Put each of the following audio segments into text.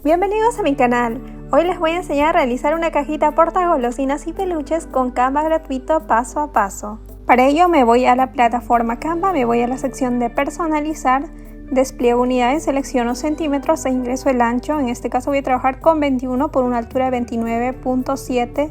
Bienvenidos a mi canal. Hoy les voy a enseñar a realizar una cajita portagolosinas y peluches con Canva gratuito paso a paso. Para ello me voy a la plataforma Canva, me voy a la sección de personalizar, despliego unidades, selecciono centímetros e ingreso el ancho. En este caso voy a trabajar con 21 por una altura de 29.7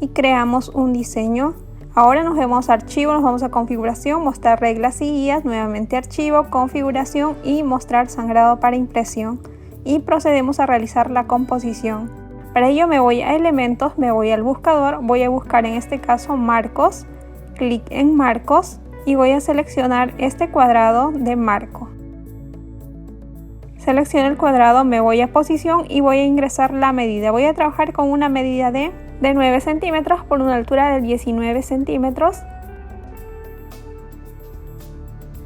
y creamos un diseño. Ahora nos vamos a archivo, nos vamos a configuración, mostrar reglas y guías, nuevamente archivo, configuración y mostrar sangrado para impresión. Y procedemos a realizar la composición. Para ello me voy a elementos, me voy al buscador, voy a buscar en este caso marcos, clic en marcos y voy a seleccionar este cuadrado de marco. Selecciono el cuadrado, me voy a posición y voy a ingresar la medida. Voy a trabajar con una medida de 9 centímetros por una altura de 19 centímetros.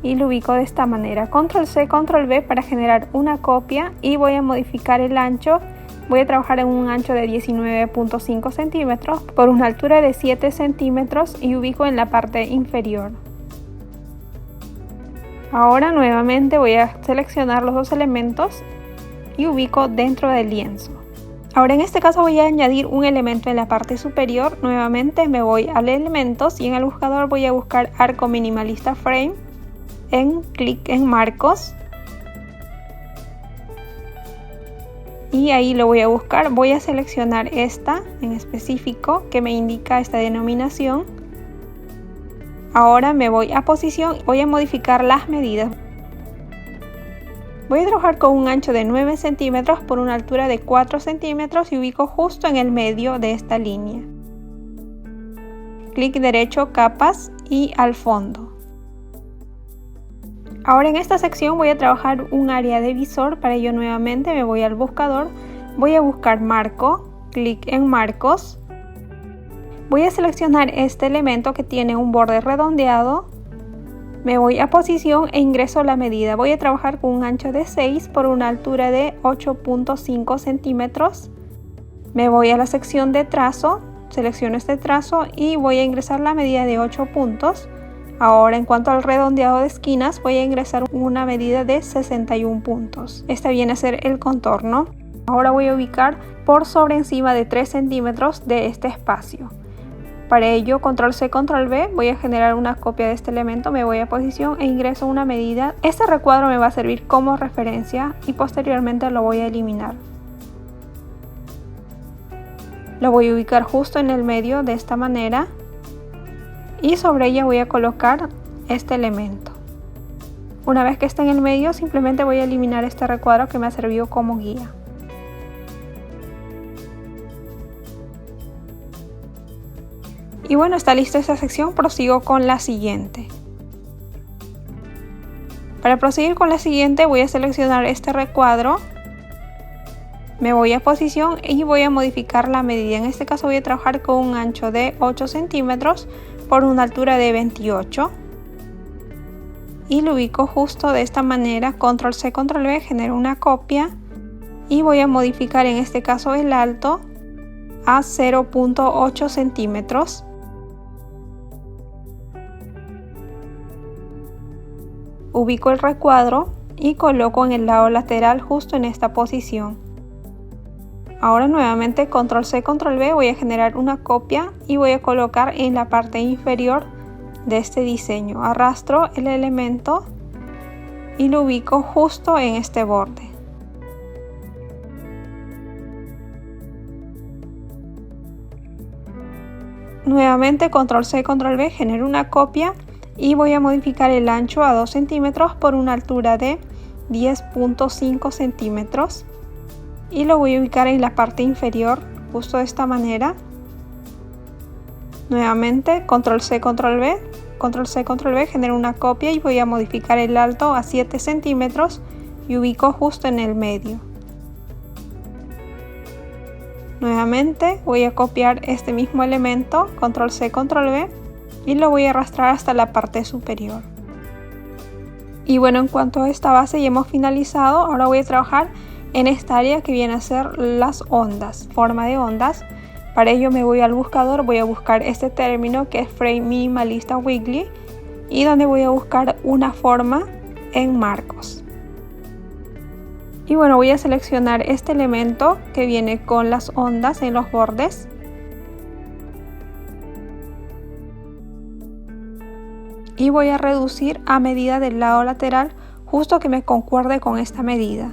Y lo ubico de esta manera. Control C, Control V para generar una copia y voy a modificar el ancho. Voy a trabajar en un ancho de 19.5 centímetros por una altura de 7 centímetros y ubico en la parte inferior. Ahora nuevamente voy a seleccionar los dos elementos y ubico dentro del lienzo. Ahora en este caso voy a añadir un elemento en la parte superior. Nuevamente me voy a elementos y en el buscador voy a buscar arco minimalista frame. Clic en marcos y ahí lo voy a buscar, voy a seleccionar esta en específico que me indica esta denominación. Ahora me voy a posición, voy a modificar las medidas. Voy a trabajar con un ancho de 9 centímetros por una altura de 4 centímetros y ubico justo en el medio de esta línea. Clic derecho, capas y al fondo. Ahora en esta sección voy a trabajar un área de visor. Para ello nuevamente me voy al buscador, voy a buscar marco, clic en marcos. Voy a seleccionar este elemento que tiene un borde redondeado. Me voy a posición e ingreso la medida. Voy a trabajar con un ancho de 6 por una altura de 8.5 centímetros. Me voy a la sección de trazo, selecciono este trazo y voy a ingresar la medida de 8 puntos. Ahora en cuanto al redondeado de esquinas voy a ingresar una medida de 61 puntos. Esta viene a ser el contorno. Ahora voy a ubicar por sobre encima de 3 centímetros de este espacio. Para ello control C, control V, voy a generar una copia de este elemento, me voy a posición e ingreso una medida. Este recuadro me va a servir como referencia y posteriormente lo voy a eliminar. Lo voy a ubicar justo en el medio de esta manera. Y sobre ella voy a colocar este elemento. Una vez que esté en el medio simplemente voy a eliminar este recuadro que me ha servido como guía. Y bueno, está lista esta sección, prosigo con la siguiente. Para proseguir con la siguiente voy a seleccionar este recuadro. Me voy a posición y voy a modificar la medida. En este caso voy a trabajar con un ancho de 8 centímetros por una altura de 28 y lo ubico justo de esta manera. Control C, Control V, genero una copia y voy a modificar en este caso el alto a 0.8 centímetros. Ubico el recuadro y coloco en el lado lateral justo en esta posición. Ahora nuevamente control C, control V, voy a generar una copia y voy a colocar en la parte inferior de este diseño. Arrastro el elemento y lo ubico justo en este borde. Nuevamente control C, control V, genero una copia y voy a modificar el ancho a 2 centímetros por una altura de 10.5 centímetros. Y lo voy a ubicar en la parte inferior justo de esta manera. Nuevamente control C, control V, control C, control V, genero una copia y voy a modificar el alto a 7 centímetros y ubico justo en el medio. Nuevamente voy a copiar este mismo elemento, control C, control V, y lo voy a arrastrar hasta la parte superior. Y bueno, en cuanto a esta base ya hemos finalizado. Ahora voy a trabajar en esta área que viene a ser las ondas, forma de ondas. Para ello me voy al buscador, voy a buscar este término que es Frame Minimalista Wiggly. y donde voy a buscar una forma en marcos. Y bueno, voy a seleccionar este elemento que viene con las ondas en los bordes. Y voy a reducir a medida del lado lateral, justo que me concuerde con esta medida.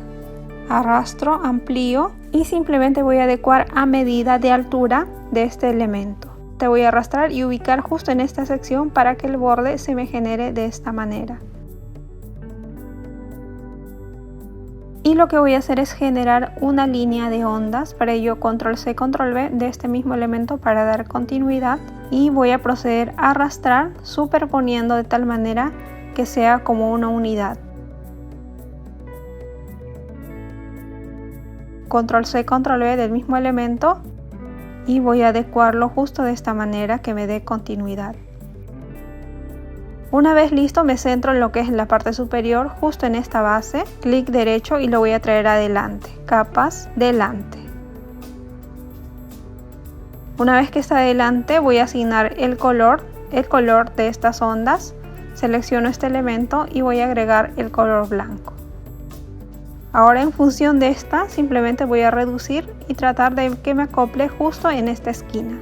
Arrastro, amplío y simplemente voy a adecuar a medida de altura de este elemento. Te voy a arrastrar y ubicar justo en esta sección para que el borde se me genere de esta manera. Y lo que voy a hacer es generar una línea de ondas. Para ello control C, control V de este mismo elemento para dar continuidad. Y voy a proceder a arrastrar superponiendo de tal manera que sea como una unidad. Control C, control V del mismo elemento. Y voy a adecuarlo justo de esta manera que me dé continuidad. Una vez listo, me centro en lo que es la parte superior, justo en esta base, clic derecho y lo voy a traer adelante, capas, delante. Una vez que está adelante, voy a asignar el color de estas ondas, selecciono este elemento y voy a agregar el color blanco. Ahora en función de esta, simplemente voy a reducir y tratar de que me acople justo en esta esquina.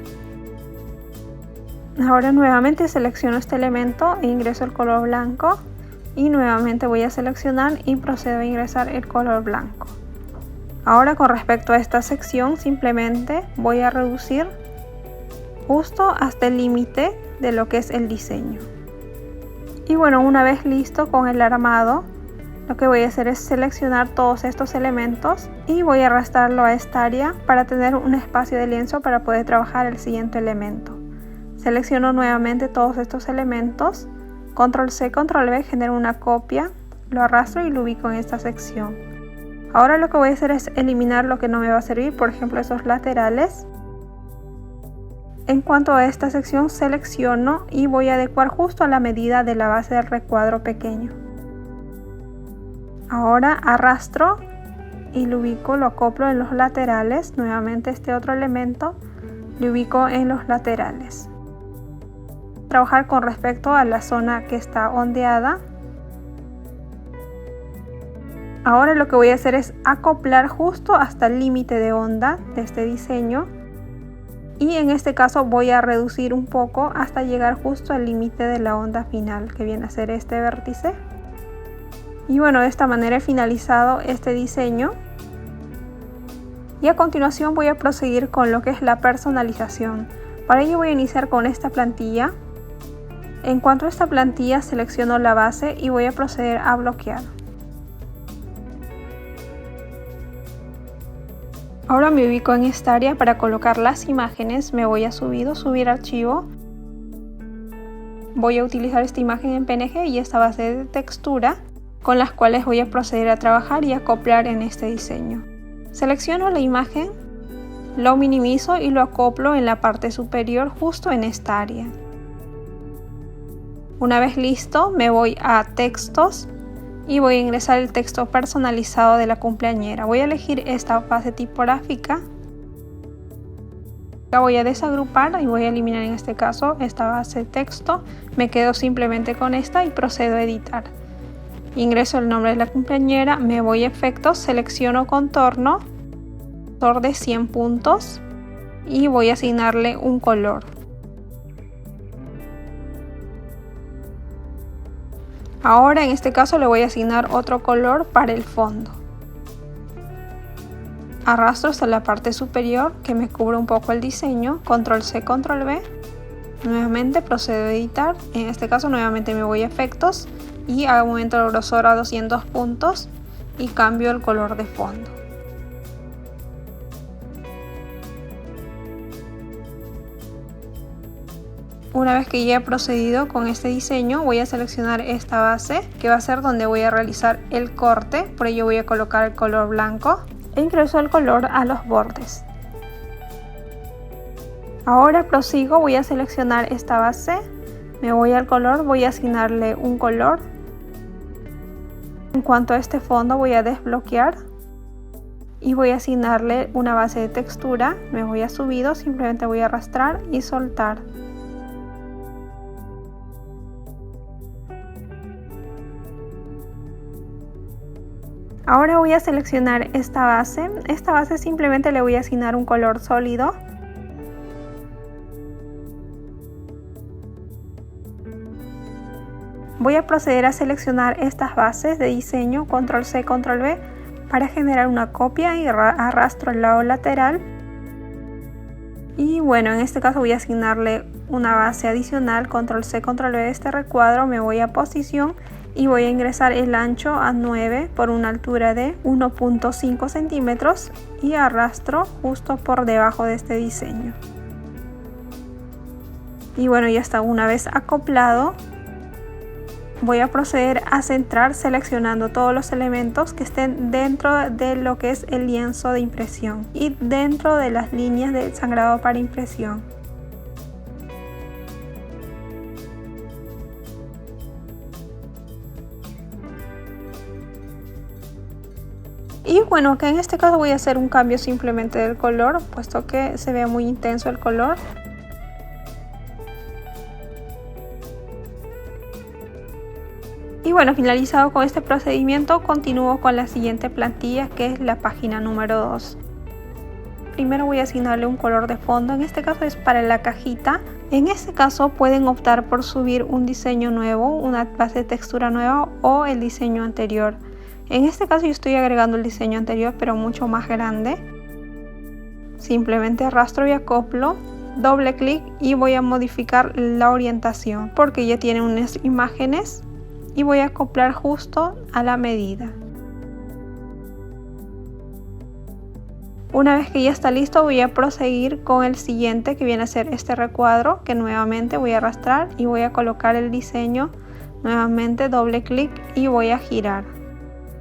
Ahora nuevamente selecciono este elemento e ingreso el color blanco y nuevamente voy a seleccionar y procedo a ingresar el color blanco. Ahora con respecto a esta sección simplemente voy a reducir justo hasta el límite de lo que es el diseño. Y bueno, una vez listo con el armado, lo que voy a hacer es seleccionar todos estos elementos y voy a arrastrarlo a esta área para tener un espacio de lienzo para poder trabajar el siguiente elemento. Selecciono nuevamente todos estos elementos, control C, control V, genero una copia, lo arrastro y lo ubico en esta sección. Ahora lo que voy a hacer es eliminar lo que no me va a servir, por ejemplo esos laterales. En cuanto a esta sección selecciono y voy a adecuar justo a la medida de la base del recuadro pequeño. Ahora arrastro y lo ubico, lo acoplo en los laterales, nuevamente este otro elemento lo ubico en los laterales. Trabajar con respecto a la zona que está ondeada. Ahora lo que voy a hacer es acoplar justo hasta el límite de onda de este diseño y en este caso voy a reducir un poco hasta llegar justo al límite de la onda final, que viene a ser este vértice. Y bueno, de esta manera he finalizado este diseño y a continuación voy a proseguir con lo que es la personalización. Para ello voy a iniciar con esta plantilla. En cuanto a esta plantilla, selecciono la base y voy a proceder a bloquear. Ahora me ubico en esta área para colocar las imágenes. Me voy a subir archivo. Voy a utilizar esta imagen en PNG y esta base de textura con las cuales voy a proceder a trabajar y acoplar en este diseño. Selecciono la imagen, lo minimizo y lo acoplo en la parte superior justo en esta área. Una vez listo, me voy a textos y voy a ingresar el texto personalizado de la cumpleañera. Voy a elegir esta base tipográfica. La voy a desagrupar y voy a eliminar en este caso esta base de texto. Me quedo simplemente con esta y procedo a editar. Ingreso el nombre de la cumpleañera, me voy a efectos, selecciono contorno de 100 puntos y voy a asignarle un color. Ahora en este caso le voy a asignar otro color para el fondo. Arrastro hasta la parte superior que me cubre un poco el diseño, control C, control V. Nuevamente procedo a editar, en este caso nuevamente me voy a efectos y aumento el grosor a 200 puntos y cambio el color de fondo. Una vez que ya he procedido con este diseño, voy a seleccionar esta base que va a ser donde voy a realizar el corte. Por ello voy a colocar el color blanco e ingreso el color a los bordes. Ahora prosigo, voy a seleccionar esta base, me voy al color, voy a asignarle un color. En cuanto a este fondo voy a desbloquear y voy a asignarle una base de textura. Me voy a subido, simplemente voy a arrastrar y soltar. Ahora voy a seleccionar esta base. Esta base simplemente le voy a asignar un color sólido. Voy a proceder a seleccionar estas bases de diseño, control C, control V, para generar una copia y arrastro el lado lateral. Y bueno, en este caso voy a asignarle una base adicional, control C, control V de este recuadro, me voy a posición y voy a ingresar el ancho a 9 por una altura de 1.5 centímetros y arrastro justo por debajo de este diseño. Y bueno, ya está. Una vez acoplado, voy a proceder a centrar seleccionando todos los elementos que estén dentro de lo que es el lienzo de impresión y dentro de las líneas de sangrado para impresión. Y bueno, acá en este caso voy a hacer un cambio simplemente del color, puesto que se ve muy intenso el color. Y bueno, finalizado con este procedimiento, continúo con la siguiente plantilla, que es la página número 2. Primero voy a asignarle un color de fondo, en este caso es para la cajita. En este caso pueden optar por subir un diseño nuevo, una base de textura nueva o el diseño anterior. En este caso yo estoy agregando el diseño anterior, pero mucho más grande. Simplemente arrastro y acoplo, doble clic y voy a modificar la orientación porque ya tiene unas imágenes y voy a acoplar justo a la medida. Una vez que ya está listo, voy a proseguir con el siguiente, que viene a ser este recuadro, que nuevamente voy a arrastrar y voy a colocar el diseño. Nuevamente doble clic y voy a girar.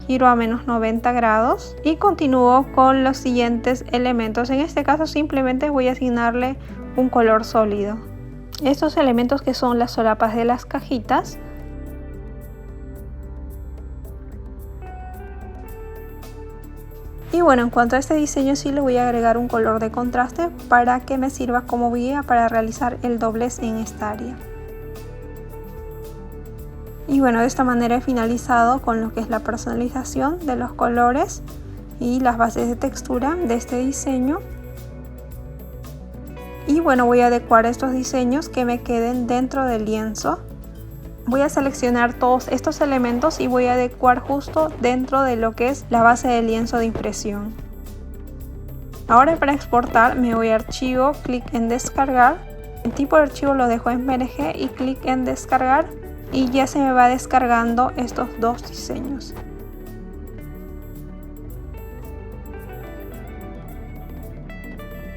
Giro a menos 90 grados y continúo con los siguientes elementos. En este caso simplemente voy a asignarle un color sólido. Estos elementos que son las solapas de las cajitas. Y bueno, en cuanto a este diseño sí le voy a agregar un color de contraste para que me sirva como guía para realizar el doblez en esta área. Y bueno, de esta manera he finalizado con lo que es la personalización de los colores y las bases de textura de este diseño. Y bueno, voy a adecuar estos diseños que me queden dentro del lienzo. Voy a seleccionar todos estos elementos y voy a adecuar justo dentro de lo que es la base del lienzo de impresión. Ahora para exportar me voy a archivo, clic en descargar. El tipo de archivo lo dejo en PNG y clic en descargar. Y ya se me va descargando estos dos diseños.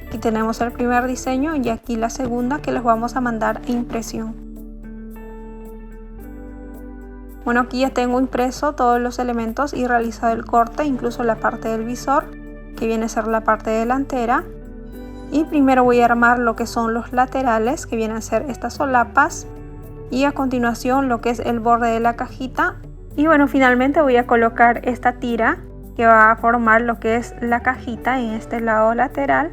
Aquí tenemos el primer diseño y aquí la segunda, que los vamos a mandar a impresión. Bueno, aquí ya tengo impreso todos los elementos y realizado el corte, incluso la parte del visor, que viene a ser la parte delantera. Y primero voy a armar lo que son los laterales, que vienen a ser estas solapas. Y a continuación lo que es el borde de la cajita. Y bueno, finalmente voy a colocar esta tira que va a formar lo que es la cajita en este lado lateral.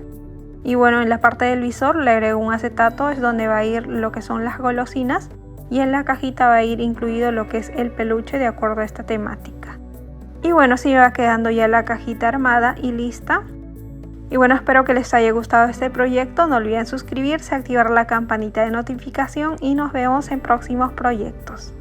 Y bueno, en la parte del visor le agrego un acetato, es donde va a ir lo que son las golosinas. Y en la cajita va a ir incluido lo que es el peluche de acuerdo a esta temática. Y bueno, así me va quedando ya la cajita armada y lista. Y bueno, espero que les haya gustado este proyecto. No olviden suscribirse, activar la campanita de notificación y nos vemos en próximos proyectos.